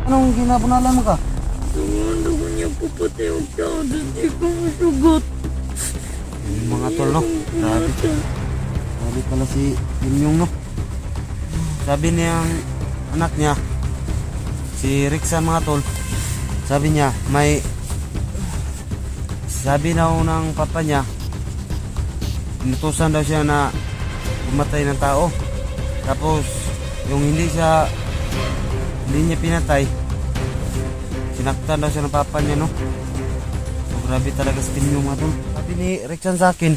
Anong ginabunalan mo ka? Tumando ko niya papatay ang tao doon. Di ko masugot. Yung mga tol, no? Grabe. Grabe pala si Yun no? Sabi niyang anak niya, si Rixan mga tol, sabi niya, sabi daw ng papa niya, inutusan daw siya na pumatay ng tao. Tapos, yung hindi niya pinatay, sinaktan daw siya ng papa niya, no? So, grabe talaga si Yun mga tol. Sabi ni Rixan sa akin,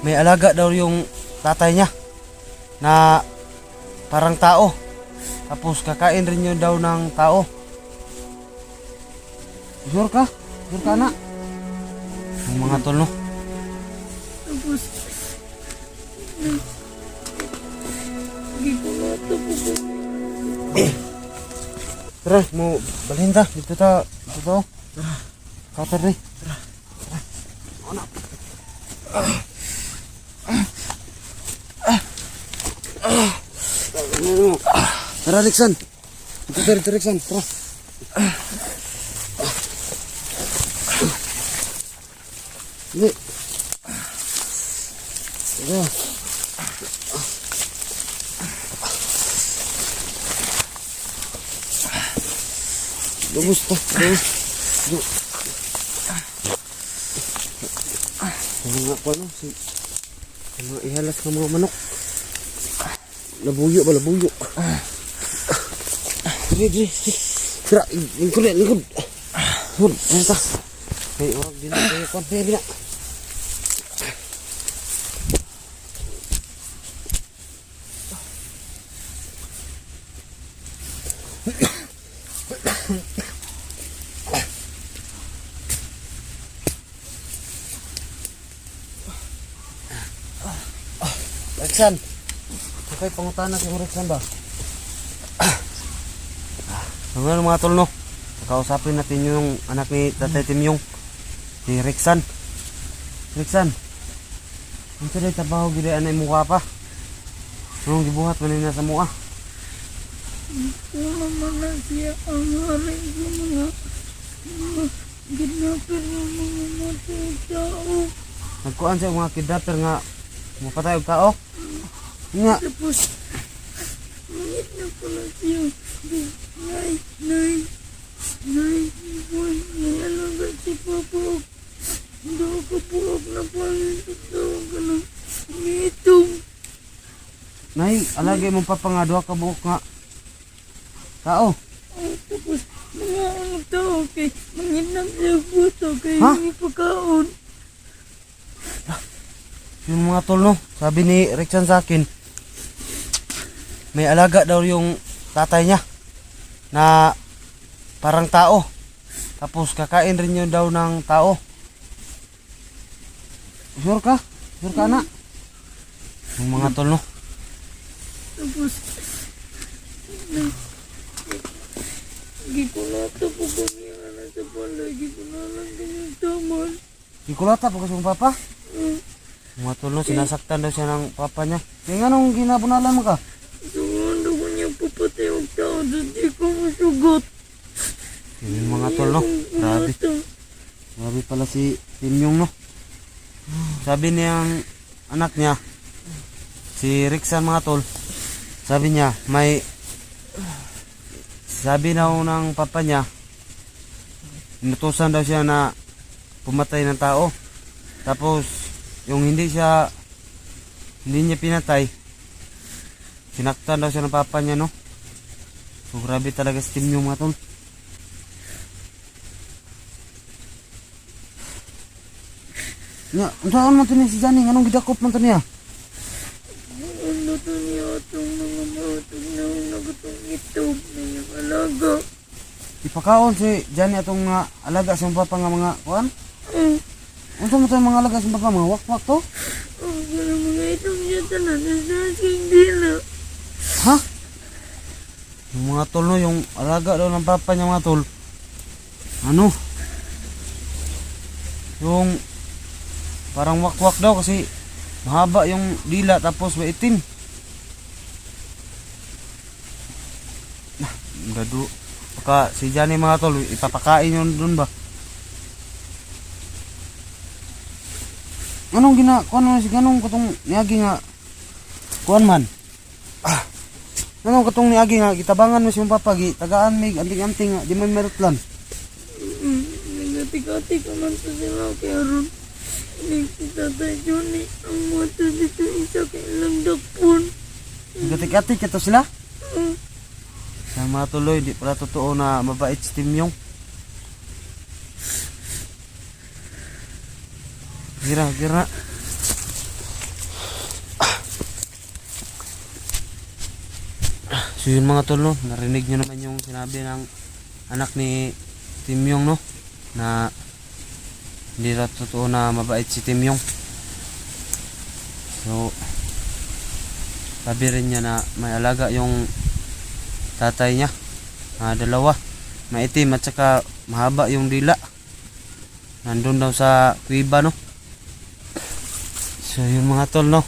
may alaga daw yung tatay niya na parang tao. Tapos kakain rin yun daw ng tao. Sure ka? Sure ka na? Ang mga tol, no? Tapos, hindi ko natapos ko. Tara, mo balhin ta. Dito ta. Tara. Kater rin. Tara. Ano? Tara, Rixan. Dito, Rixan. Tara. Hindi. Tara. Lubos to. Mga pa no, mga ihalas ng mga manok. Labuyo ba, labuyo. Diri. Tira, lingkod. Hur, ayan ta. Kaya orag din kayo kon, bina. Rixan, okay, pangutana si Rixan ba? Ngayon mga tol, no? Kausapin natin yung anak ni Tatay Timyong, si Rixan. Rixan, ang sila'y tabaho gila anay mukha pa. Anong gibuhat man na sa mukha? Wala man na siya ang haray ko mga kidnapper ng mga matay tao. Nagkuhan siya mga kidnapper nga mapatay og tao. Nga. Tapos, mangit na pala siya. Nay, alaga si Papa. Hindi ako puwag na pangit. Tawag ka ng mitong. Nay, alagay mong papangadwa ka buhok nga tao. Tapos, mga anong tao kay mangit na siya puto kay Ha? hindi pagkaon. Yung mga tol, no? Sabi ni Rixan sa akin, may alaga daw yung tatay niya na parang tao. Tapos kakain rin yun daw ng tao. Sure ka? Sure ka na? Yung mga tol, no? Tapos, hindi ko natapos kami ang nasa palagi ko na lang kanyang taman. Ikulata po kasi yung papa. Mga tol, no? Sinasaktan daw siya ng papa niya. Kaya nga nung ginabunalan mo ka? Tumando ko niya papatay ang tao doon. Di ko masugot. Yung mga tol, no? Grabe. Grabe pala si Timyong, no? Sabi niyang anak niya, si Rixan mga tol, sabi niya, sabi daw ng papa niya, inutusan daw siya na pumatay ng tao. Tapos, yung hindi niya pinatay, sinaktan daw siya ng papa niya, no? So, grabe talaga si Timyong mga tol. Nga, saan man ito niya si Johnny? Anong gidakop man ito niya? Ano to niya itong mga matag na nagatong itog na yung alaga. Ipakaon si Johnny atong mga alaga sa papa nga mga kuan? Unsa mo tayo mga alaga sa papa? Mga wakwak to? Pero mga itong niya tanan na sa aking dila. Ha? Yung mga tol, no? Yung alaga daw ng papa niya mga tol. Ano? Yung parang wakwak daw kasi mahaba yung dila tapos maitim. Gado. Baka si Johnny mga tol, ipapakain yun dun ba? Anong kuan man si ganong katong niagi nga kuan man? Anong katong niagi nga gitabangan mo si mong papa tagaan mig anting-anting nga di man merutlan. Nagati-gati ka man sa sila kaya ron. Hindi si Tatay Johnny ang moto dito isa kay lang dapon. Gatik-atik ito sila. Sa mga tuloy, di pala totoo na mabait si Timyong. Gira. So yun mga tol, no? Narinig nyo naman yung sinabi ng anak ni Timyong, no? Na hindi na totoo na mabait si Timyong. So sabi rin niya na may alaga yung tatay niya. Dalawa. Maitim at saka mahaba yung dila. Nandun daw sa kuiba, no? So yun mga tol, no?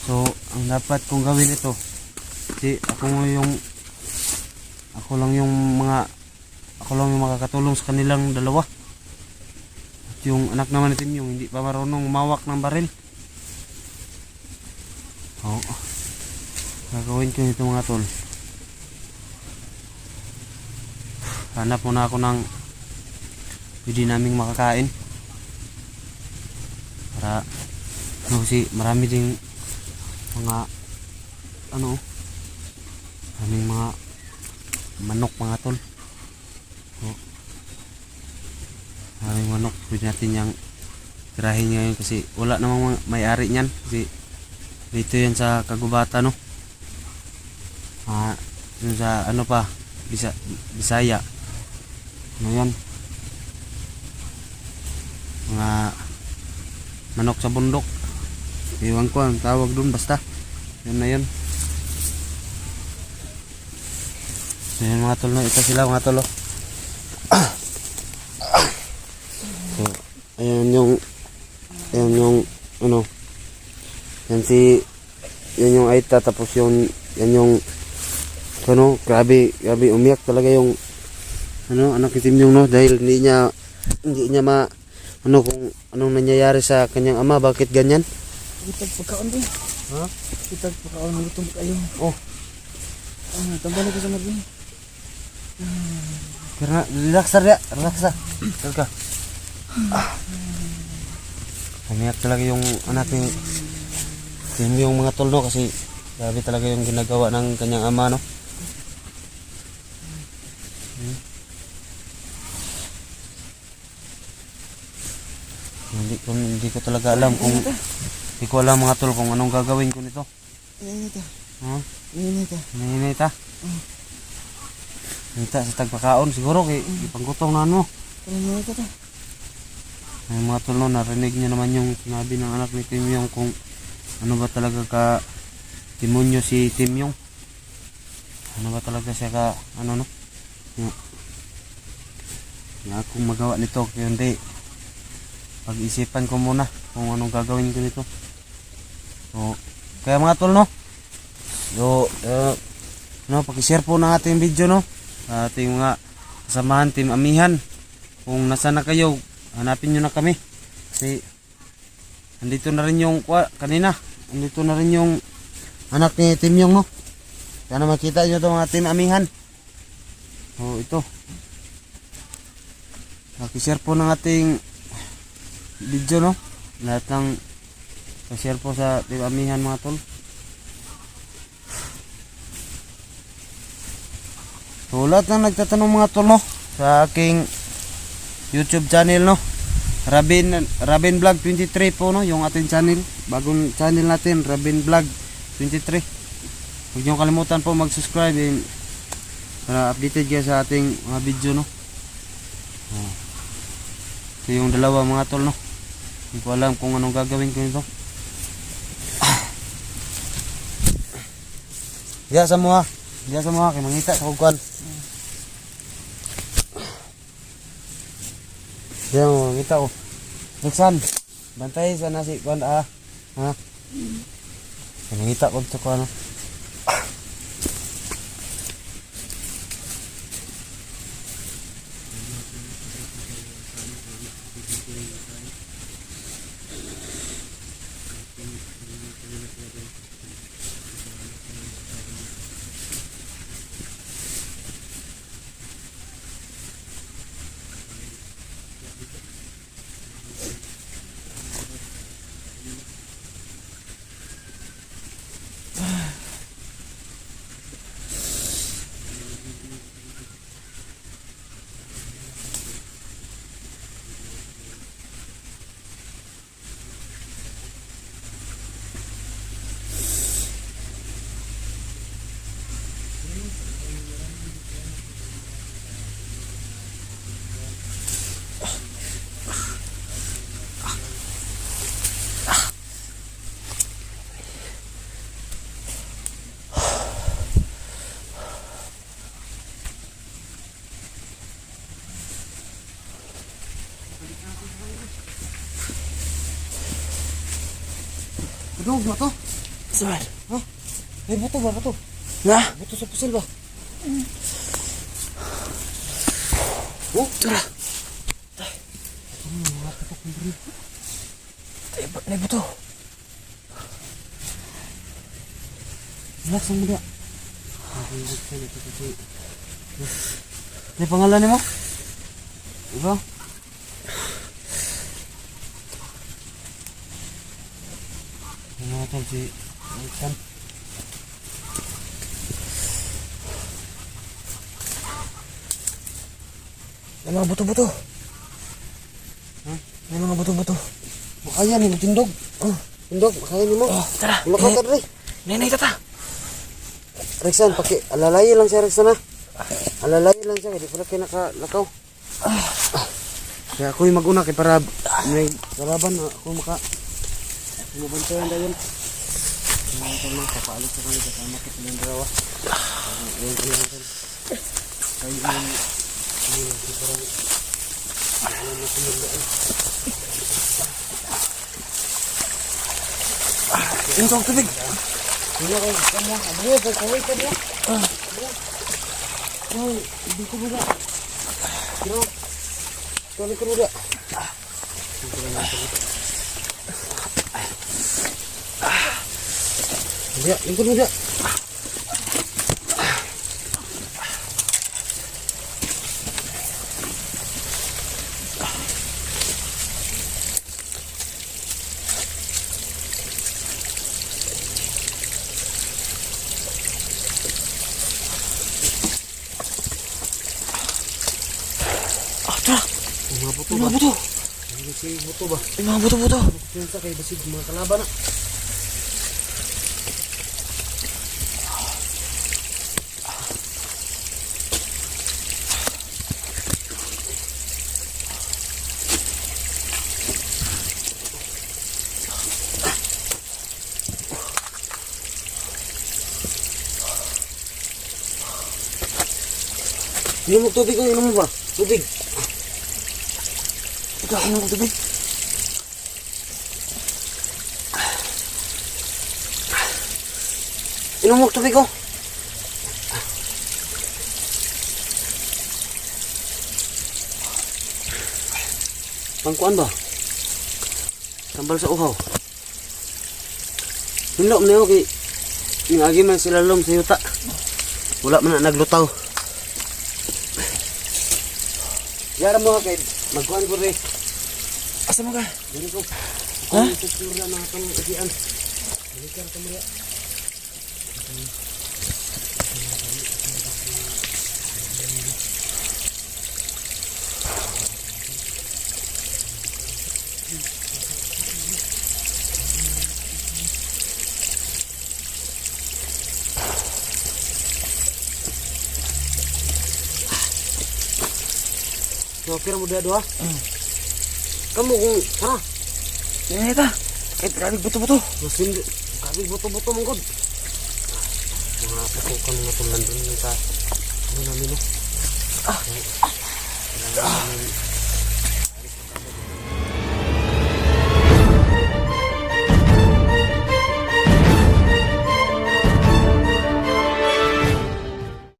So ang dapat kong gawin ito, ako lang yung makakatulong sa kanilang dalawa. At yung anak naman ni Timyong hindi pa marunong umawak ng baril. Gagawin ko ito mga tol. Hanap muna ako ng pwede naming makakain para kasi marami ding mga maraming mga manok mga tol. Maraming manok, pwede natin yung tirahin ngayon kasi wala namang may-ari niyan kasi dito yan sa kagubatan, no? Yun sa Bisaya. Ano yan? Mga manok sa bundok. Iwan ko ang tawag dun, basta yun na yun. So yun mga tol, no? Ito sila mga tol, oh. So ayan yung yan yung Aita, tapos yan yung grabe umiyak talaga yung anak ni Timyong, no? Dahil hindi niya kung anong nangyayari sa kanyang ama, bakit ganyan. Kitag pagkaon din. Ha? Kitag pagkaon, gutom kayo. Oh, Tambal ko sa marami. karena relax ka. Umiyak talaga yung anak ni Timyong mga tol, no? Kasi grabe talaga yung ginagawa ng kanyang ama, no? Hindi ko talaga alam kung mga tol kung anong gagawin ko nito. Inita. Ha? Inita. Hinihintay. Hinta sa tagpakaon siguro kay ipanggutom na ano. Inita ta. Ay mga tol, no, narinig niyo naman yung sinabi ng anak ni Timyong kung ano ba talaga ka demonyo si Timyong. Ano ba talaga siya ka no? Na akong magawa nito kaya hindi. Pag-isipan ko muna kung anong gagawin ko nito. So, kaya mga tol, no? So, paki-share po ng ating video, no? Ating mga kasamahan, Team Amihan. Kung nasa na kayo, hanapin nyo na kami. Kasi, andito na rin yung, kanina, andito na rin yung anak ni Timyong, no? Sana makita nyo ito mga Team Amihan. So, ito. Paki-share po ng ating video, no? Lahat ng pa-share po sa Team Amihan mga tol. So lahat ng nagtatanong mga tol, no, sa aking YouTube channel, no, Rabin Vlog 23 po, no, yung ating channel, bagong channel natin, Rabin Vlog 23. Huwag niyo kalimutan po mag-subscribe para updated kayo sa ating mga video, no. Ito yung dalawa mga tol, no. Hindi ko alam kung anong gagawin ko nito. Diya sa mga kay mangita sa kukuan. Diya mo mangita ko. Nixon, bantay sa nasi kuan ha. Kay mangita ko sa kuan. Dog na to. Saan? Ha? May buto ba? Buto. Na? Buto sa pusil ba? Oh, Tara. Nay buto. relax ang muda. Ano pangalan ni mo? Diba? Ano nga tol si Sam? May mga buto-buto. Ha? May mga buto-buto. Makaya ni mo tindog. Oh, Tindog, makaya ni mo. oh, tara. Wala ka tadri. Nay, tata. Rexan, alalayo lang siya Rexan ha. Alalayo lang siya, hindi pala kayo nakalakaw. Kaya ako'y mag-una kay para may karaban na ako mabantayan dayon. Ito lang, papaalis sa kanya kasama ko silang dalawa. Ngayon ko lang natin. Kayo yung parang ano na kumulaan. Yung tawag tubig. Hindi ko, kanya, abuya, pagkaway ka ba? Ay, hindi ko ba? Pero, kali ko ba? Hindi, lingkod mo dyan. Ah, tara. Mga buto May ba? mga buto. May buto ba? May mga buto-buto. Pinsa kay basig mga kalaban na. Inom mo tubig ko, inom mo ba? Tubig. Ikaw, inom ng tubig. Inom mo tubig ko. Pangkuan ba? Tambal sa uhaw. Hindok na yun kay agi man sila lom sa yuta. Wala man na naglutaw. Yara mo kay magkuhan ko rin. Asa mo ka? Dili ko. Ha? Ako sa sura na itong agian. Dili ka ito mo rin. So, kira mo doa. Kamu kung tara. Nay, tata. Kahit grabe buto-buto. Masin kabi buto-buto mong god. Mga patukan nga tulan dun sa ano namin no.